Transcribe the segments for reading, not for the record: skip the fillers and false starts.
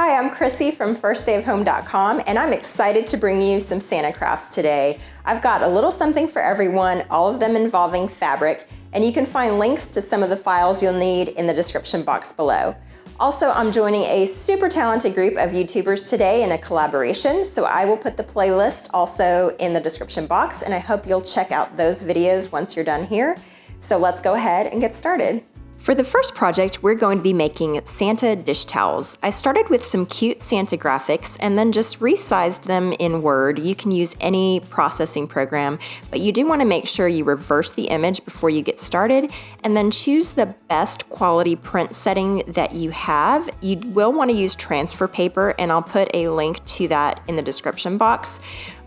Hi, I'm Chrissy from firstdayofhome.com, and I'm excited to bring you some Santa crafts today. I've got a little something for everyone, all of them involving fabric, and you can find links to some of the files you'll need in the description box below. Also, I'm joining a super talented group of YouTubers today in a collaboration, so I will put the playlist also in the description box, and I hope you'll check out those videos once you're done here. So let's go ahead and get started. For the first project, we're going to be making Santa dish towels. I started with some cute Santa graphics and then just resized them in Word. You can use any processing program, but you do want to make sure you reverse the image before you get started and then choose the best quality print setting that you have. You will want to use transfer paper, and I'll put a link to that in the description box.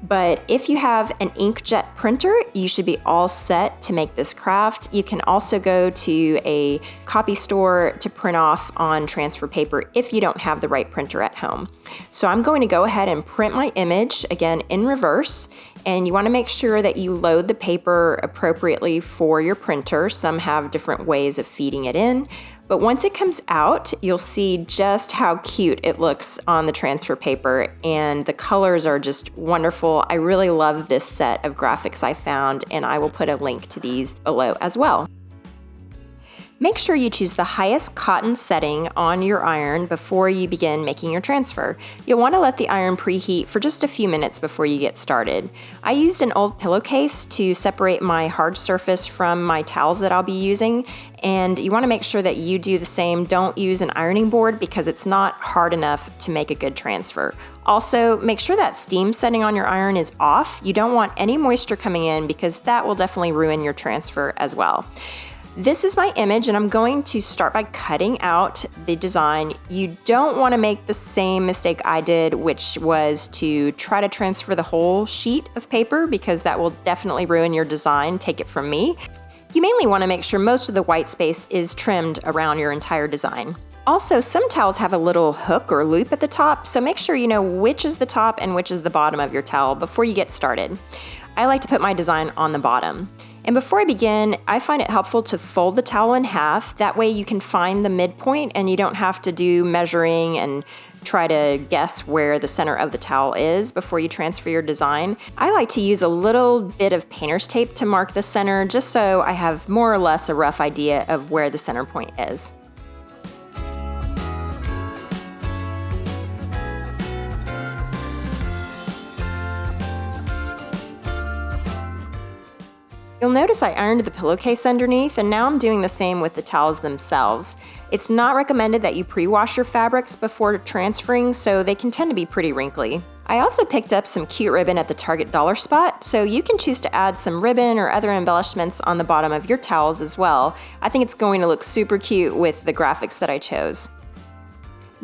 But if you have an inkjet printer, you should be all set to make this craft. You can also go to a copy store to print off on transfer paper if you don't have the right printer at home. So I'm going to go ahead and print my image, again in reverse, and you want to make sure that you load the paper appropriately for your printer. Some have different ways of feeding it in. But once it comes out, you'll see just how cute it looks on the transfer paper, and the colors are just wonderful. I really love this set of graphics I found, and I will put a link to these below as well. Make sure you choose the highest cotton setting on your iron before you begin making your transfer. You'll want to let the iron preheat for just a few minutes before you get started. I used an old pillowcase to separate my hard surface from my towels that I'll be using, and you want to make sure that you do the same. Don't use an ironing board because it's not hard enough to make a good transfer. Also, make sure that steam setting on your iron is off. You don't want any moisture coming in because that will definitely ruin your transfer as well. This is my image, and I'm going to start by cutting out the design. You don't want to make the same mistake I did, which was to try to transfer the whole sheet of paper, because that will definitely ruin your design. Take it from me. You mainly want to make sure most of the white space is trimmed around your entire design. Also, some towels have a little hook or loop at the top, so make sure you know which is the top and which is the bottom of your towel before you get started. I like to put my design on the bottom. And before I begin, I find it helpful to fold the towel in half. That way you can find the midpoint and you don't have to do measuring and try to guess where the center of the towel is before you transfer your design. I like to use a little bit of painter's tape to mark the center, just so I have more or less a rough idea of where the center point is. You'll notice I ironed the pillowcase underneath, and now I'm doing the same with the towels themselves. It's not recommended that you pre-wash your fabrics before transferring, so they can tend to be pretty wrinkly. I also picked up some cute ribbon at the Target dollar spot, so you can choose to add some ribbon or other embellishments on the bottom of your towels as well. I think it's going to look super cute with the graphics that I chose.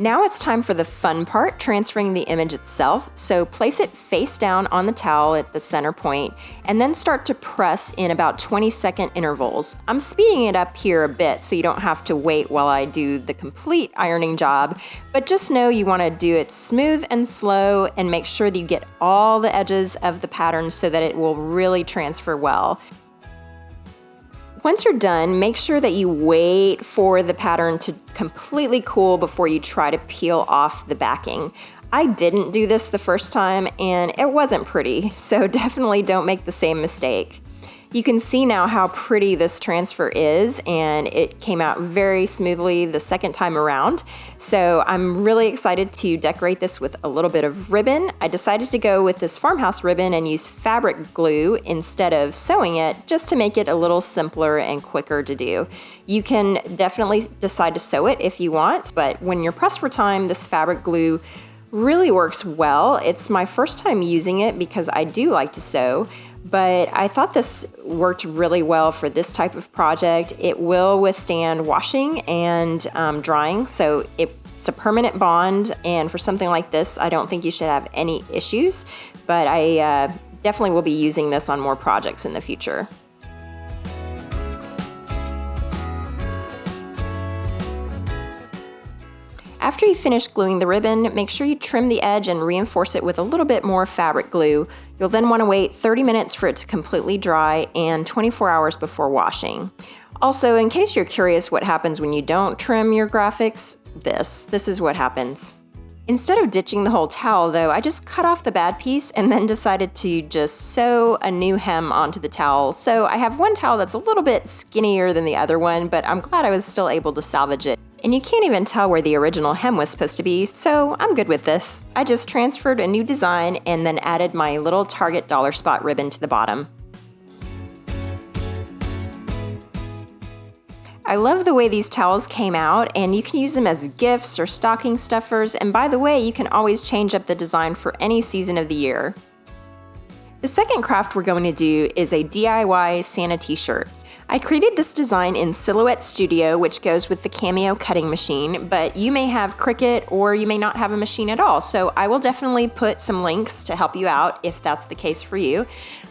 Now it's time for the fun part, transferring the image itself. So place it face down on the towel at the center point, and then start to press in about 20-second intervals. I'm speeding it up here a bit so you don't have to wait while I do the complete ironing job, but just know you want to do it smooth and slow and make sure that you get all the edges of the pattern so that it will really transfer well. Once you're done, make sure that you wait for the pattern to completely cool before you try to peel off the backing. I didn't do this the first time and it wasn't pretty, so definitely don't make the same mistake. You can see now how pretty this transfer is, and it came out very smoothly the second time around. So I'm really excited to decorate this with a little bit of ribbon. I decided to go with this farmhouse ribbon and use fabric glue instead of sewing it, just to make it a little simpler and quicker to do. You can definitely decide to sew it if you want, but when you're pressed for time, this fabric glue really works well. It's my first time using it because I do like to sew, but I thought this worked really well for this type of project. It will withstand washing and drying, so it's a permanent bond, and for something like this, I don't think you should have any issues, but I definitely will be using this on more projects in the future. After you finish gluing the ribbon, make sure you trim the edge and reinforce it with a little bit more fabric glue. You'll then want to wait 30 minutes for it to completely dry and 24 hours before washing. Also, in case you're curious what happens when you don't trim your graphics, this is what happens. Instead of ditching the whole towel though, I just cut off the bad piece and then decided to just sew a new hem onto the towel. So I have one towel that's a little bit skinnier than the other one, but I'm glad I was still able to salvage it. And you can't even tell where the original hem was supposed to be, so I'm good with this. I just transferred a new design and then added my little Target dollar spot ribbon to the bottom. I love the way these towels came out, and you can use them as gifts or stocking stuffers, and by the way, you can always change up the design for any season of the year. The second craft we're going to do is a DIY Santa t-shirt. I created this design in Silhouette Studio, which goes with the Cameo cutting machine, but you may have Cricut or you may not have a machine at all, so I will definitely put some links to help you out if that's the case for you.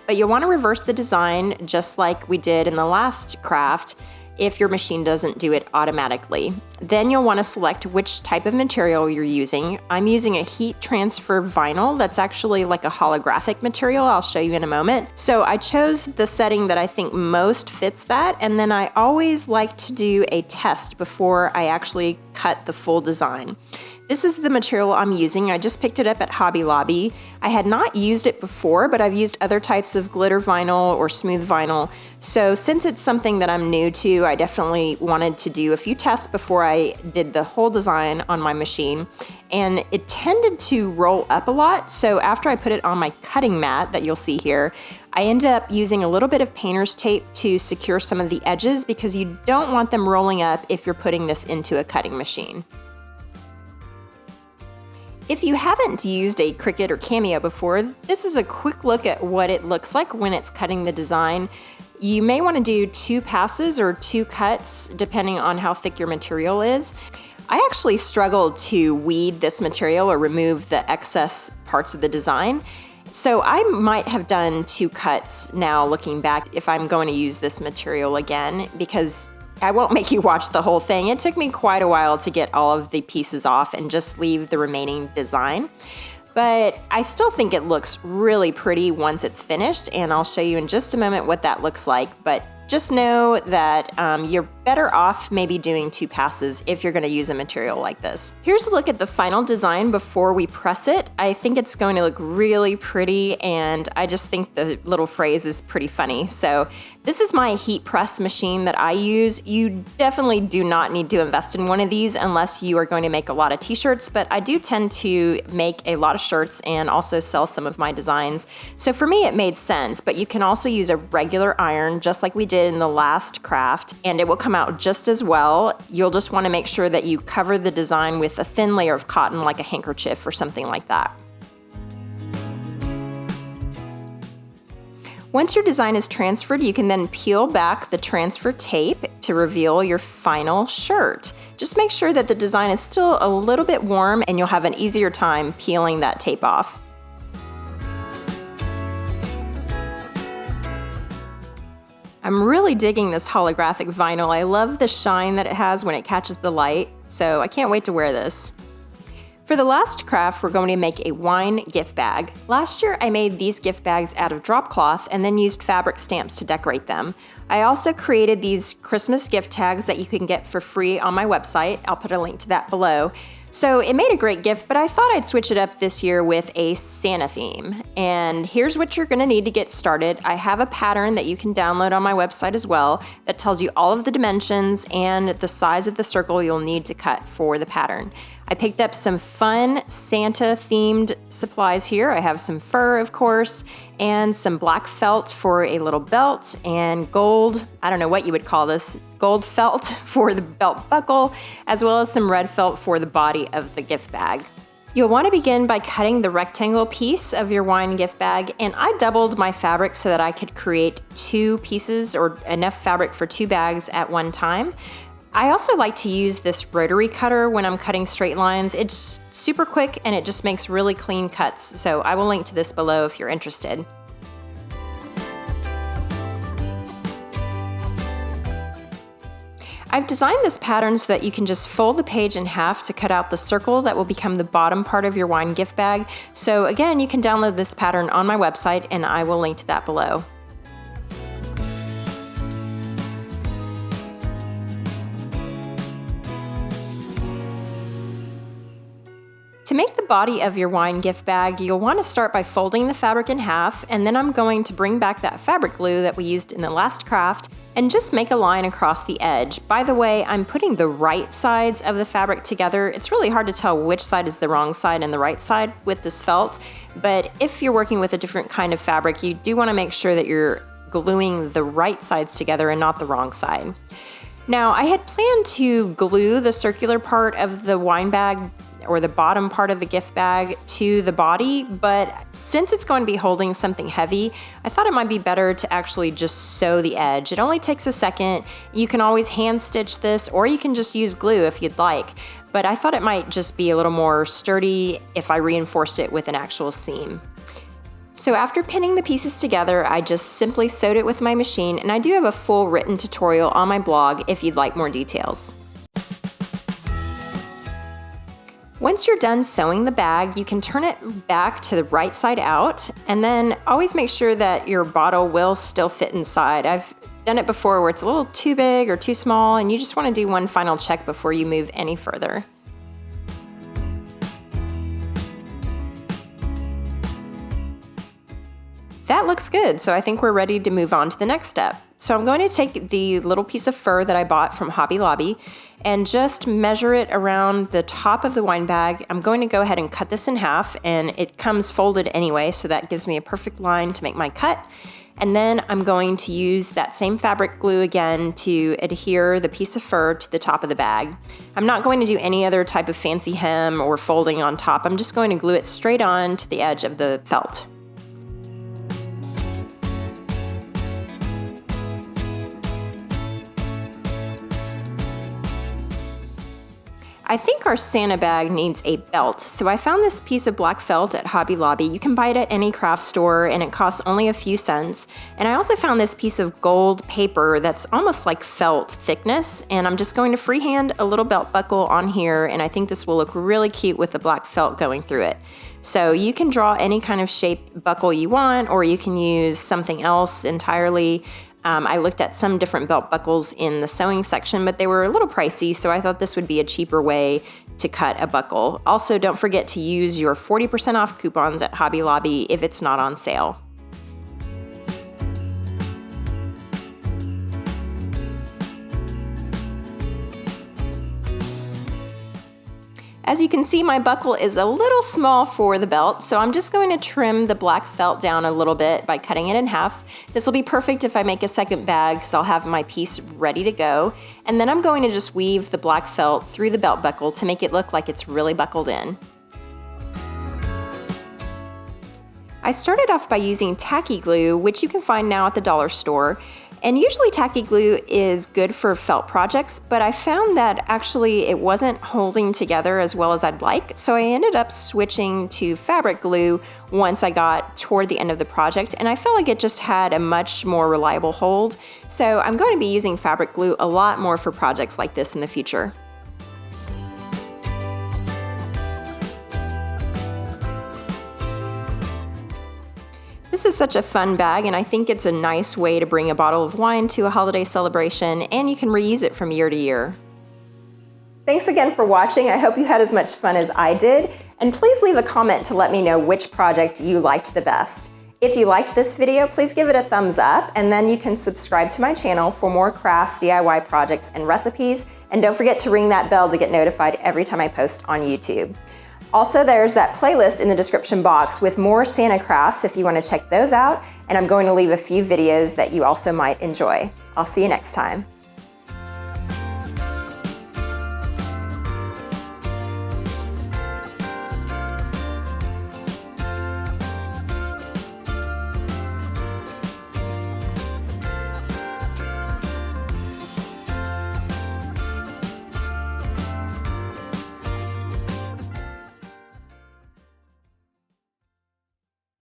But you'll want to reverse the design just like we did in the last craft if your machine doesn't do it automatically. Then you'll want to select which type of material you're using. I'm using a heat transfer vinyl that's actually like a holographic material. I'll show you in a moment. So I chose the setting that I think most fits that, and then I always like to do a test before I actually cut the full design. This is the material I'm using. I just picked it up at Hobby Lobby. I had not used it before, but I've used other types of glitter vinyl or smooth vinyl. So since it's something that I'm new to, I definitely wanted to do a few tests before I did the whole design on my machine. And it tended to roll up a lot. So after I put it on my cutting mat that you'll see here, I ended up using a little bit of painter's tape to secure some of the edges because you don't want them rolling up if you're putting this into a cutting machine. If you haven't used a Cricut or Cameo before, this is a quick look at what it looks like when it's cutting the design. You may want to do 2 passes or 2 cuts depending on how thick your material is. I actually struggled to weed this material or remove the excess parts of the design. So I might have done 2 cuts now looking back if I'm going to use this material again, because I won't make you watch the whole thing. It took me quite a while to get all of the pieces off and just leave the remaining design. But I still think it looks really pretty once it's finished, and I'll show you in just a moment what that looks like. But just know that you're better off maybe doing 2 passes if you're gonna use a material like this. Here's a look at the final design before we press it. I think it's going to look really pretty, and I just think the little phrase is pretty funny. So this is my heat press machine that I use. You definitely do not need to invest in one of these unless you are going to make a lot of t-shirts, but I do tend to make a lot of shirts and also sell some of my designs. So for me, it made sense, but you can also use a regular iron just like we did in the last craft, and it will come out just as well. You'll just want to make sure that you cover the design with a thin layer of cotton like a handkerchief or something like that. Once your design is transferred, you can then peel back the transfer tape to reveal your final shirt. Just make sure that the design is still a little bit warm and you'll have an easier time peeling that tape off. I'm really digging this holographic vinyl. I love the shine that it has when it catches the light, so I can't wait to wear this. For the last craft, we're going to make a wine gift bag. Last year, I made these gift bags out of drop cloth and then used fabric stamps to decorate them. I also created these Christmas gift tags that you can get for free on my website. I'll put a link to that below. So it made a great gift, but I thought I'd switch it up this year with a Santa theme. And here's what you're gonna need to get started. I have a pattern that you can download on my website as well that tells you all of the dimensions and the size of the circle you'll need to cut for the pattern. I picked up some fun Santa-themed supplies here. I have some fur, of course, and some black felt for a little belt, and gold, I don't know what you would call this, gold felt for the belt buckle, as well as some red felt for the body of the gift bag. You'll want to begin by cutting the rectangle piece of your wine gift bag, and I doubled my fabric so that I could create 2 pieces or enough fabric for 2 bags at one time. I also like to use this rotary cutter when I'm cutting straight lines. It's super quick and it just makes really clean cuts, so I will link to this below if you're interested. I've designed this pattern so that you can just fold the page in half to cut out the circle that will become the bottom part of your wine gift bag. So again, you can download this pattern on my website and I will link to that below. To make the body of your wine gift bag, you'll want to start by folding the fabric in half, and then I'm going to bring back that fabric glue that we used in the last craft and just make a line across the edge. By the way, I'm putting the right sides of the fabric together. It's really hard to tell which side is the wrong side and the right side with this felt, but if you're working with a different kind of fabric, you do want to make sure that you're gluing the right sides together and not the wrong side. Now, I had planned to glue the circular part of the wine bag or the bottom part of the gift bag to the body, but since it's going to be holding something heavy, I thought it might be better to actually just sew the edge. It only takes a second. You can always hand stitch this, or you can just use glue if you'd like, but I thought it might just be a little more sturdy if I reinforced it with an actual seam. So after pinning the pieces together, I just simply sewed it with my machine, and I do have a full written tutorial on my blog if you'd like more details. Once you're done sewing the bag, you can turn it back to the right side out, and then always make sure that your bottle will still fit inside. I've done it before where it's a little too big or too small, and you just want to do one final check before you move any further. That looks good, so I think we're ready to move on to the next step. So I'm going to take the little piece of fur that I bought from Hobby Lobby and just measure it around the top of the wine bag. I'm going to go ahead and cut this in half, and it comes folded anyway, so that gives me a perfect line to make my cut. And then I'm going to use that same fabric glue again to adhere the piece of fur to the top of the bag. I'm not going to do any other type of fancy hem or folding on top. I'm just going to glue it straight on to the edge of the felt. I think our Santa bag needs a belt, so I found this piece of black felt at Hobby Lobby. You can buy it at any craft store and it costs only a few cents. And I also found this piece of gold paper that's almost like felt thickness, and I'm just going to freehand a little belt buckle on here, and I think this will look really cute with the black felt going through it. So you can draw any kind of shape buckle you want, or you can use something else entirely. I looked at some different belt buckles in the sewing section, but they were a little pricey, so I thought this would be a cheaper way to cut a buckle. Also, don't forget to use your 40% off coupons at Hobby Lobby if it's not on sale. As you can see, my buckle is a little small for the belt, so I'm just going to trim the black felt down a little bit by cutting it in half. This will be perfect if I make a second bag, so I'll have my piece ready to go. And then I'm going to just weave the black felt through the belt buckle to make it look like it's really buckled in. I started off by using tacky glue, which you can find now at the dollar store. And usually tacky glue is good for felt projects, but I found that actually it wasn't holding together as well as I'd like, so I ended up switching to fabric glue once I got toward the end of the project, and I felt like it just had a much more reliable hold. So I'm going to be using fabric glue a lot more for projects like this in the future. This is such a fun bag, and I think it's a nice way to bring a bottle of wine to a holiday celebration, and you can reuse it from year to year. Thanks again for watching. I hope you had as much fun as I did, and please leave a comment to let me know which project you liked the best. If you liked this video, please give it a thumbs up, and then you can subscribe to my channel for more crafts, DIY projects, and recipes, and don't forget to ring that bell to get notified every time I post on YouTube. Also, there's that playlist in the description box with more Santa crafts if you want to check those out, and I'm going to leave a few videos that you also might enjoy. I'll see you next time.